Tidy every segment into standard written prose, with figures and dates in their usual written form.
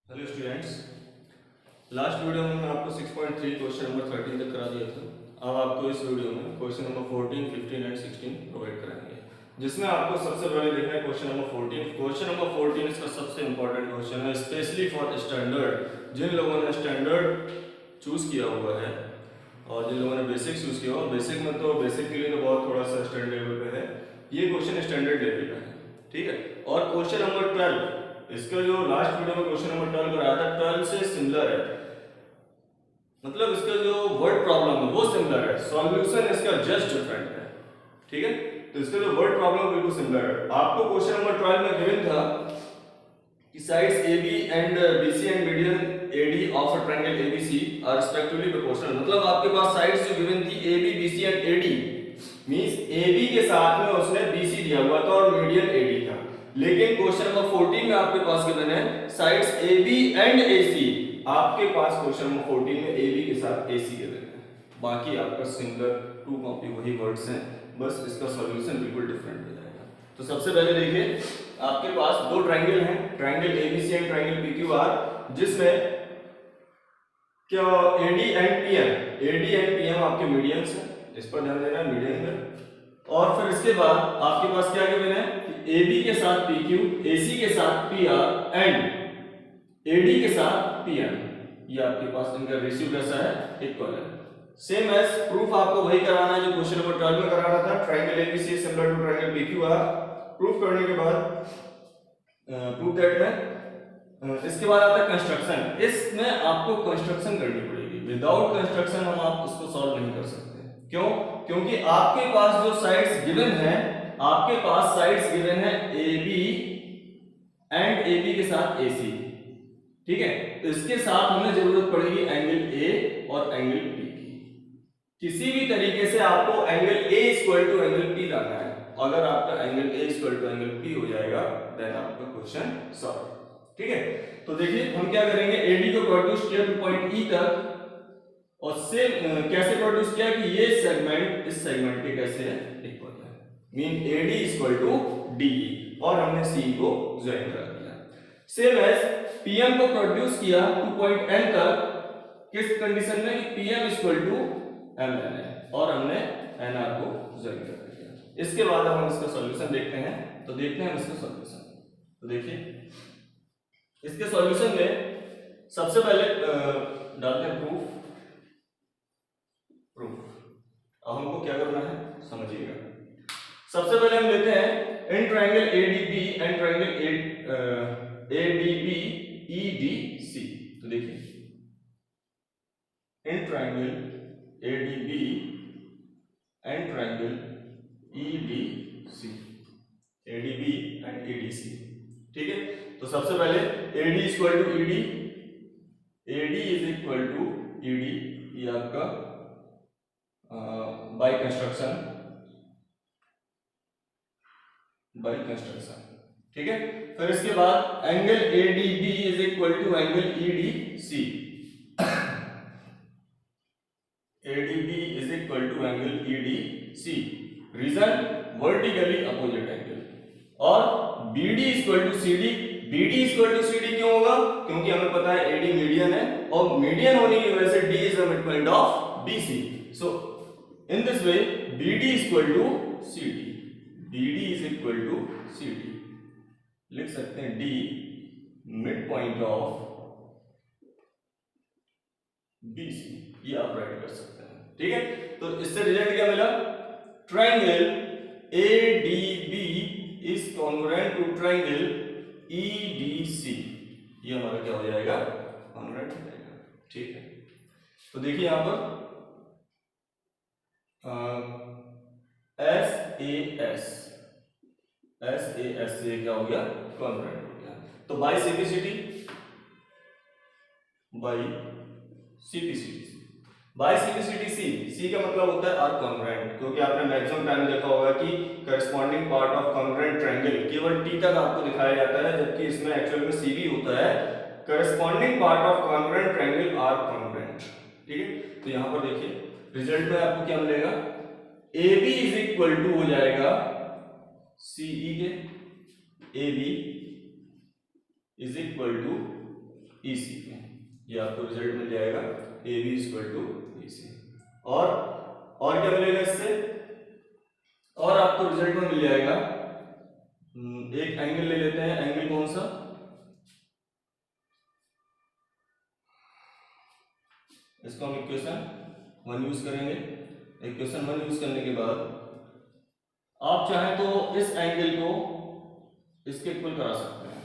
Hello students, last video में मैं आपको 6.3 क्वेश्चन नंबर 13 तक करा दिया था। अब आपको इस वीडियो में क्वेश्चन नंबर 14, 15 एंड 16 प्रोवाइड कराएंगे, जिसमें आपको सबसे पहले देखना है क्वेश्चन नंबर 14। क्वेश्चन नंबर 14 इसका सबसे इंपॉर्टेंट क्वेश्चन है, स्पेशली फॉर स्टैंडर्ड। जिन लोगों ने स्टैंडर्ड चूज किया हुआ है और जिन लोगों ने बेसिक चूज किया हुआ, बेसिक में तो बेसिक के लिए तो बहुत थोड़ा सा स्टैंडर्ड लेवल पे है, ये क्वेश्चन स्टैंडर्ड लेवल का है, ठीक है। और क्वेश्चन नंबर 12, इसका जो लास्ट वीडियो में क्वेश्चन नंबर 12 कराया था, 12 से सिमिलर है, मतलब इसका जो वर्ड प्रॉब्लम है वो सिमिलर है, सॉल्यूशन इसका जस्ट डिफरेंट है, ठीक है। तो इसका जो वर्ड प्रॉब्लम बिल्कुल सिमिलर है। आपको क्वेश्चन नंबर 12 में गिवन था कि sides AB and BC and median AD of a triangle ABC are respectively proportional. मतलब आपके पास साइड्स जो गिवन थी AB, BC and AD, means AB के साथ में उसने BC दिया हुआ था और मीडियन AD था। लेकिन क्वेश्चन नंबर 14 में आपके पास गिवन है साइड्स AB एंड AC। आपके पास क्वेश्चन नंबर 14 में AB के साथ AC गिवन है, बाकी आपका सिमिलर टू कॉपी वही वर्ड्स हैं, बस इसका सॉल्यूशन बिल्कुल डिफरेंट हो जाएगा। तो सबसे पहले देखिए, आपके पास दो ट्रायंगल हैं, triangle ABC and triangle PQR, जिसमें क्या AD एंड PM आपके मीडियंस हैं, इस पर ध्यान देना, मीडियन है। और फिर इसके बाद आपके पास क्या गिवन है कि AB के साथ PQ, AC के साथ PR एंड AD के साथ PM, ये आपके पास इनका रेशियो कैसा है, इक्वल है। सेम एज प्रूफ आपको वही कराना है जो क्वेश्चन नंबर 12 में कराना था, triangle ABC similar to triangle PQR। Proof करने के बाद प्रूफ दैट में इसके बाद आता है कंस्ट्रक्शन। इसमें आपको कंस्ट्रक्शन करनी पड़ेगी, विदाउट कंस्ट्रक्शन हम आप इसको सॉल्व नहीं कर सकते। क्यों? क्योंकि आपके पास जो साइड्स गिवन है, आपके पास साइड्स गिवन है AB एंड AB के साथ AC, ठीक है। तो इसके साथ हमें जरूरत पड़ेगी एंगल A और एंगल P की। किसी भी तरीके से आपको angle A equal to angle P लाना है। अगर आपका angle A equal to angle P हो जाएगा, देन आपका क्वेश्चन सॉल्व, ठीक है। तो देखिए हम क्या करेंगे, AD को प्रोड्यूस किया टू पॉइंट E तक, और सेम कैसे प्रोड्यूस किया कि ये सेगमेंट इस सेगमेंट के कैसे है, इक्वल है, mean AD equal to DE, और हमने C को ज्वाइन करा दिया। सेम एज PM को प्रोड्यूस किया टू पॉइंट N तक, किस कंडीशन में कि PM इक्वल टू MN है, और हमने NR को ज्वाइन कर दिया। इसके बाद हम इसका सॉल्यूशन देखते हैं, तो देखते हैं हम इसका सॉल्यूशन। तो देखिए इसके सॉल्यूशन में सबसे पहले डालते हैं प्रूफ। अब हमको क्या करना है समझिएगा। सबसे पहले हम लेते हैं in triangle ADB and triangle ADB EDC। तो देखिए in triangle ADB and triangle EDC, ADB and EDC, ठीक है। तो सबसे पहले AD equal to ED, AD is equal to ED, ये आपका बाय कंस्ट्रक्शन, ठीक है। फिर इसके बाद angle ADB is equal to angle EDC, ADB is equal to angle EDC, reason vertically opposite angle. और BD equal to CD, BD equal to CD क्यों होगा, क्योंकि हमें पता है AD मीडियन है, और मीडियन होने की वजह से D is the mid point of BC। So in this way BD equal to CD, BD is equal to CD, लिख सकते हैं D mid point of BC, ये आप राइट कर सकते हैं, ठीक है। तो इससे रिजल्ट क्या मिला, triangle ADB is congruent to triangle EDC, ये हमारा क्या हो जाएगा, कॉन्ग्रुएंट हो जाएगा, ठीक है। तो देखिए यहां पर SAS से क्या हो गया, कॉन्ग्रुएंट हो गया। तो बाय CPCD, C का मतलब होता है आर्क कॉन्ग्रुएंट, क्योंकि आपने मैक्सिमम टाइम देखा होगा कि corresponding part of congruent triangle केवल T तक आपको दिखाया जाता है, जबकि इसमें एक्चुअल में C भी होता है, corresponding part of congruent triangle arc congruent, ठीक है। तो यहां पर देखिए रिजल्ट में आपको क्या मिलेगा, AB इज इक्वल टू हो जाएगा CE के, AB is equal to EC पे। ये आपको रिजल्ट मिल जाएगा AB इक्वल टू EC। और क्या मिलेगा इससे, और आपको रिजल्ट में मिल जाएगा एक एंगल ले लेते हैं। एंगल कौन सा, इसको हम इक्वेशन 1 यूज करेंगे। इक्वेशन 1 यूज करने के बाद आप चाहें तो इस एंगल को इसके इक्वल करा सकते हैं।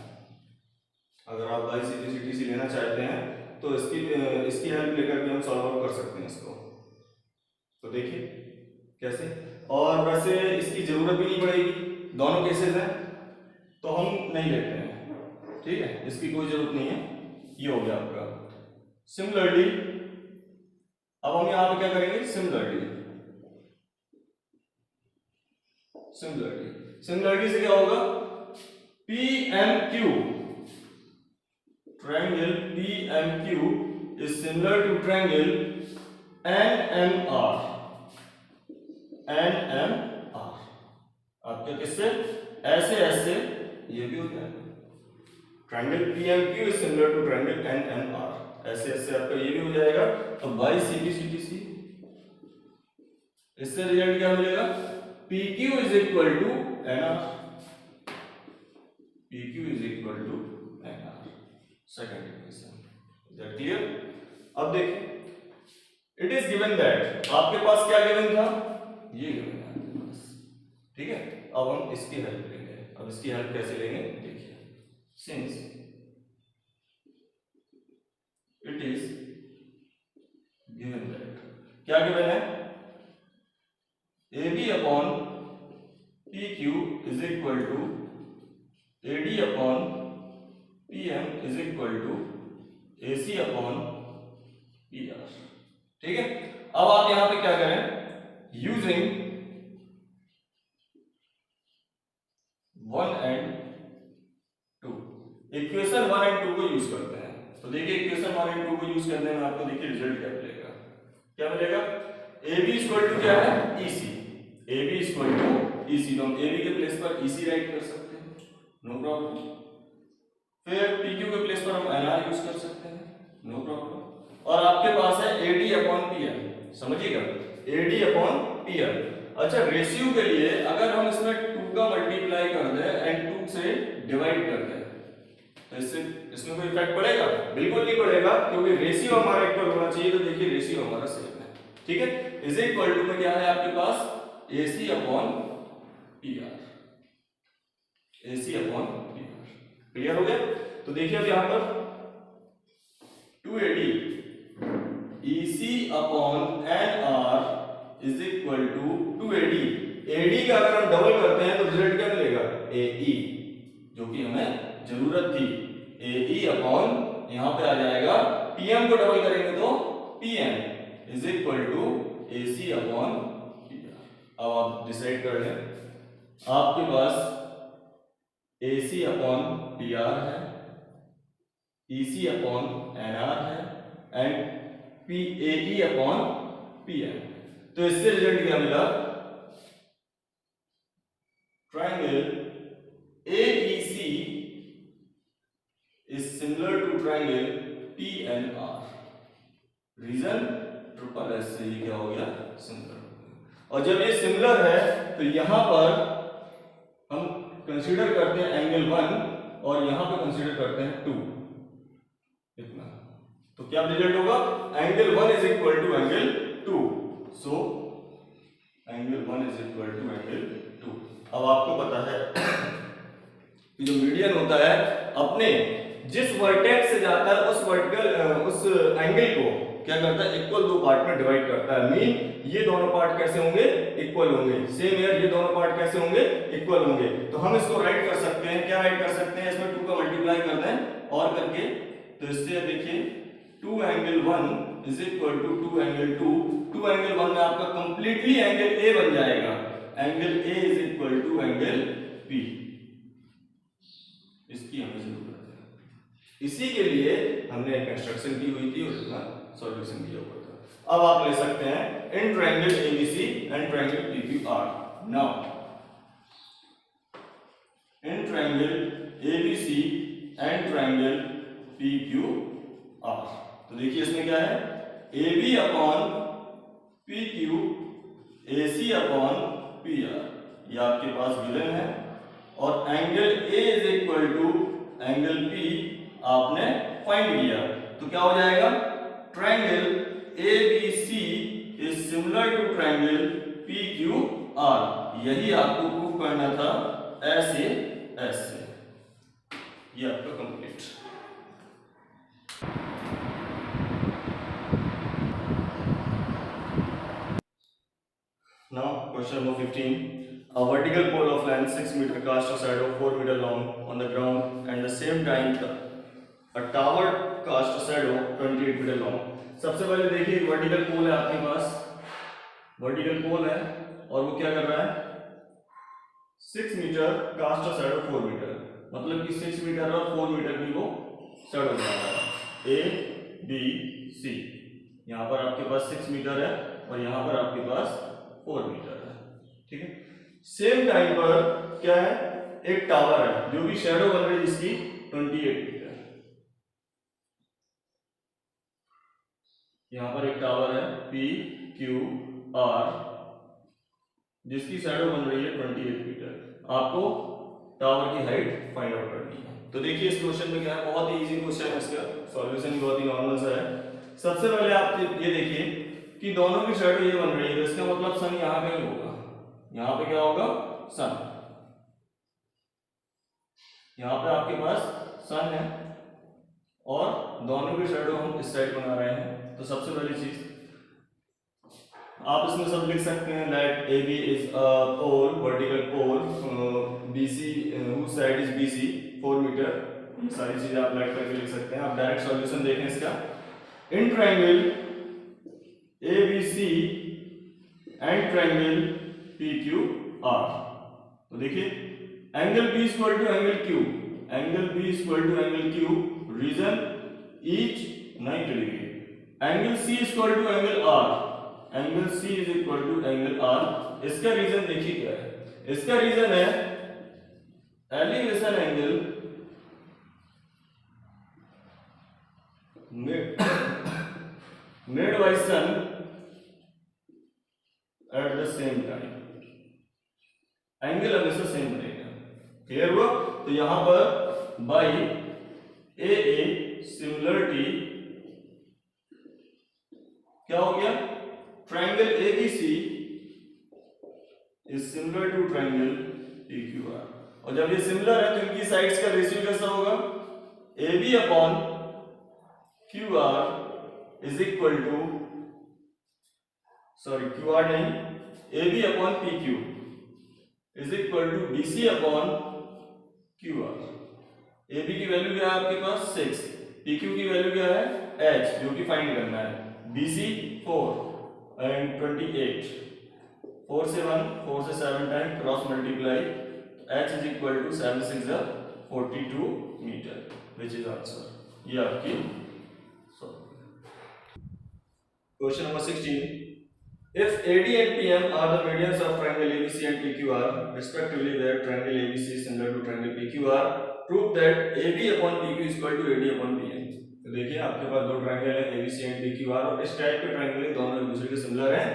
अगर आप बाईसीपीसीटीसी लेना चाहते हैं तो इसकी हेल्प लेकर भी हम सॉल्व आउट कर सकते हैं इसको। तो देखिए कैसे, और वैसे इसकी जरूरत भी नहीं पड़ेगी, दोनों केसेस हैं तो हम नहीं लेते हैं, ठीक है, इसकी कोई जरूरत नहीं है। ये हो गया आपका। सिमिलरली अब हम यहां पे क्या करेंगे, सिमिलरली से क्या होगा, PMQ, triangle PMQ is similar to triangle NMR। आपके किससे, ऐसे ये भी हो जाएगा। Triangle PMQ is similar to triangle NMR, ऐसे आपका ये भी हो जाएगा। तो बाई CPCTC इससे रिजल्ट क्या मिलेगा, PQ is equal to NR, second equation. Is that clear? अब देखिए, इट इज गिवन दैट, आपके पास क्या गिवन था, ये गिवन है आपके पास, ठीक है। अब हम इसकी हेल्प लेंगे। अब इसकी हेल्प कैसे लेंगे, देखिए, since it is given that, क्या गिवन है, AB upon PQ is equal to AD upon PM is equal to AC upon PR, ठीक है। अब आप यहां पे क्या करें, यूजिंग 1 and 2, इक्वेशन 1 and 2 को यूज करते हैं। तो देखिए इक्वेशन 1 and 2 को यूज करने में आपको देखिए रिजल्ट क्या मिलेगा, AB इक्वल टू क्या है, EC, AB equal to EC, तो हम AB के प्लेस पर EC राइट कर सकते हैं, नो प्रॉब्लम। फिर PQ के प्लेस पर हम NR यूज कर सकते हैं, नो प्रॉब्लम। और आपके पास है AD अपॉन PM, समझिएगा, AD अपॉन PM। अच्छा, रेशियो के लिए अगर हम इसमें 2 का मल्टीप्लाई कर दें एंड 2 से डिवाइड कर दें तो इसमें कोई इफेक्ट पड़ेगा, बिल्कुल नहीं पड़ेगा, क्योंकि रेशियो हमारा इक्वल होना चाहिए। तो देखिए रेशियो हमारा सेम है, ठीक है। इज इक्वल टू में क्या है आपके पास, AC upon PR, AC upon PR, clear हो गया। तो देखिए अब यहां पर 2AD EC upon NR is equal to 2AD, AD का अगर हम डबल करते हैं तो रिजल्ट क्या मिलेगा, AE, जो कि हमें जरूरत थी। AE अपॉन यहां पे आ जाएगा, PM को डबल करेंगे तो PM is equal to AC upon PR। अब आप डिसाइड कर लें, आपके पास AC अपॉन PR है, EC अपॉन NR है एंड AE अपॉन PM। तो इससे रिजल्ट क्या मिला, triangle AEC is similar to triangle PNR। Reason triple S से ये क्या हो गया, सिमिलर। और जब ये सिमिलर है तो यहां पर हम कंसीडर करते हैं एंगल 1 और यहां पे कंसीडर करते हैं 2, इतना। तो क्या रिजल्ट होगा, angle 1 is equal to angle 2, so angle 1 is equal to angle 2। अब आपको पता है कि जो मीडियन होता है अपने जिस वर्टेक्स से जाता है उस वर्टिकल उस एंगल को क्या करता है, इक्वल 2 पार्ट में डिवाइड करता है। मीन ये दोनों पार्ट कैसे होंगे, इक्वल होंगे। सेम हियर, ये दोनों पार्ट कैसे होंगे, इक्वल होंगे। तो हम इसको राइट कर सकते हैं, क्या राइट कर सकते हैं, इसमें 2 का मल्टीप्लाई कर दें और करके, तो इससे देखिए 2 angle 1 is equal to 2 angle 2, 2 angle 1 में आपका कंप्लीटली एंगल A बन जाएगा। Angle A is equal to angle B, इसकी हमें जरूरत है। इसी के लिए हमने कंस्ट्रक्शन की हुई थी और इसका सॉल्यूशन किया हुआ था। अब आप ले सकते हैं in triangle ABC and triangle PQR। Now in triangle ABC and triangle PQR are. तो देखिए इसमें क्या है, A B upon P Q, A C upon P R, ये आपके पास गिवन है। और angle A is equal to angle P आपने फाइंड किया, तो क्या हो जाएगा, triangle A B C is similar to triangle P Q R. यही आपको प्रूव करना था एस ए एस से। ये आपका complete. Now question number 15. A vertical pole of length 6 meter cast a shadow 4 meter long on the ground and the same time a tower cast a shadow 28 meter long. सबसे पहले देखिए vertical पोल है आपके पास, vertical पोल है और वो क्या कर रहा है, 6 metre cast a shadow 4 metre, मतलब कि 6 मीटर और 4 मीटर की वो शैडो बना रहा है। ए बी सी, यहाँ पर आपके पास 6 मीटर है और यहाँ पर आपके पास 4 मीटर है, ठीक है। सेम टाइम पर क्या है, एक टावर है जो भी शैडो बन रही है जिसकी 28 मीटर। यहां पर एक टावर है पी क्यू आर जिसकी शैडो बन रही है 28 मीटर। आपको टावर की हाइट फाइंड आउट करनी है। तो देखिए इस क्वेश्चन में क्या है, बहुत ही इजी क्वेश्चन है, इसका सॉल्यूशन बहुत ही नॉर्मल सा है। सबसे पहले आप ये देखिए कि दोनों की शैडो ये बन रही है, तो इसका मतलब सन यहाँ कहीं होगा, यहाँ पे क्या होगा, सन, यहाँ पे आपके पास सन है और दोनों की शैडो हम इस साइड बना रहे हैं। तो सबसे पहली चीज आप इसमें सब लिख सकते हैं that A B is a pole, vertical pole, B C whose side is B C 4 metre. ये सारी चीजें आप राइट करके लिख सकते हैं। आप डायरेक्ट सॉल्यूशन देखें इसका, in triangle A B C and triangle P Q R. तो देखिए angle B equal to angle Q, angle B equal to angle Q, reason each 90 degree. Angle C equal to angle R, angle C is equal to angle R. इसका reason देखिए क्या है, इसका reason है elevation angle made by sun at the same time. Angle हमेशा same बनेगा, clear हुआ। तो यहां पर बाई ए सिमिलरिटी क्या हो गया, triangle ABC is similar to triangle PQR. और जब ये सिमिलर है तो इनकी साइड्स का रेशियो कैसा होगा, AB upon QR is equal to, sorry QR नहीं, AB upon PQ is equal to BC upon QR। AB की वैल्यू क्या है आपके पास 6, PQ की वैल्यू क्या है H जो कि फाइंड करना है, BC 4 and 28, 4 से 1, 4 से 7 time cross multiply, H is equal to 7 6 42 metre, which is answer. ये आपकी question number 16। If AD and PM are the medians of triangle ABC and PQR respectively, where triangle ABC is similar to triangle PQR, prove that AB upon PQ is equal to AD upon PM। तो देखिए आपके पास दो triangle है ABC and PQR और इस type के triangle दोनों एक दूसरे के सिमिलर हैं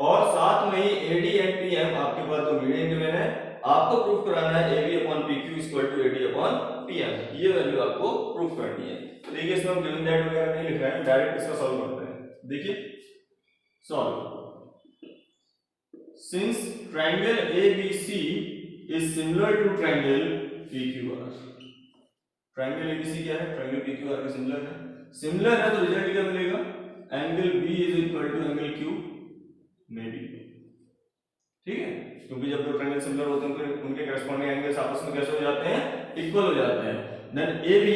और साथ में ही AD एंड PM आपके पास दो मीडियन गिवन है। आपको प्रूफ कराना है AB upon PQ is equal to AD upon PM, ये वैल्यू आपको प्रूफ करनी है। तो देखिए इसमें हम गिवन दैट वगैरह नहीं लिख रहे हैं, डायरेक्ट इसका सॉल्व करते हैं। देखिए solve, since triangle ABC is similar to triangle PQR, triangle ABC क्या है, ट्रायंगल PQR के सिमिलर है, सिमिलर है तो रिजल्ट क्या मिलेगा, angle B is equal to angle Q में भी, ठीक है, क्योंकि जब दो ट्रायंगल सिमिलर होते हैं तो उनके करस्पॉन्डिंग एंगल्स आपस में कैसे हो जाते हैं, इक्वल हो जाते हैं। Then AB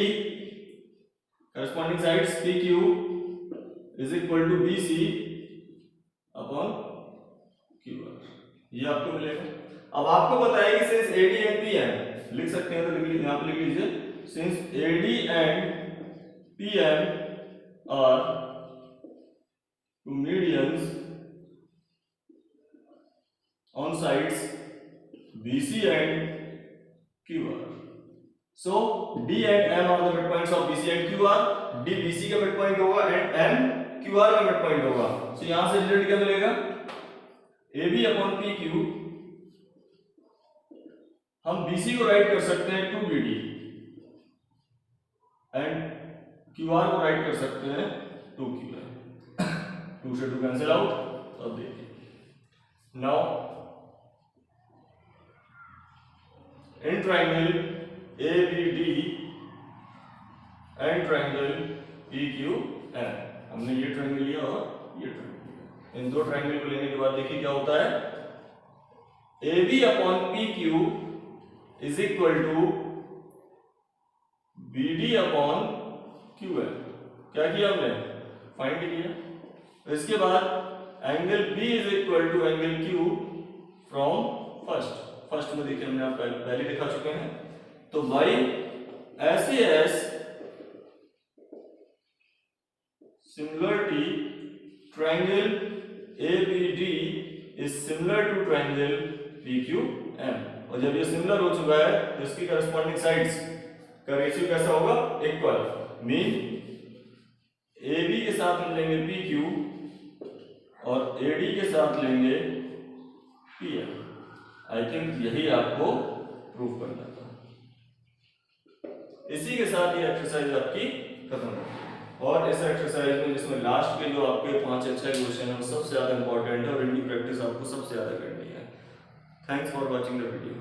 corresponding sides PQ is equal to BC upon QR, ये आपको मिलेगा। अब आपको बताया कि सिंस AD एंड PM लिख सकते हैं, तो यहां पे लिख लीजिए since AD and PM are two medians on sides BC and QR, so D and M are the mid points of BC and Q R. D BC का mid point होगा एंड एम क्यू आर का mid point होगा। So यहां से result क्या मिलेगा, A B upon P Q, हम BC को राइट कर सकते हैं 2bd एंड क्यू आर को राइट कर सकते हैं 2qr। 2 से 2 कैंसिल आउट। अब देखिए now in triangle ABD and triangle PQM, हमने ये ट्राइंगल लिया और ये ट्राइंगल लिया। इन दो ट्राइंगल को लेने के बाद देखिए क्या होता है, AB upon PQ is equal to BD upon QM। क्या किया हमने, फाइंड किया। इसके बाद angle B is equal to angle Q from first में देखिए हमने आप पहले दिखा चुके हैं। तो by SAS similarity triangle ABD is similar to triangle PQM। और जब ये सिमिलर हो चुका है तो इसकी करस्पॉन्डिंग साइड्स का रेशियो कैसा होगा, इक्वल। मीन AB के साथ हम लेंगे PQ और AD के साथ लेंगे PM। आई थिंक यही आपको प्रूव करना था। इसी के साथ ये एक्सरसाइज आपकी खत्म होगी। और इस एक्सरसाइज में जिसमें लास्ट के जो आपके 5 अच्छे क्वेश्चन है वो सबसे ज्यादा इंपॉर्टेंट है और इनकी प्रैक्टिस आपको सबसे ज्यादा करनी है। Thanks for watching the video.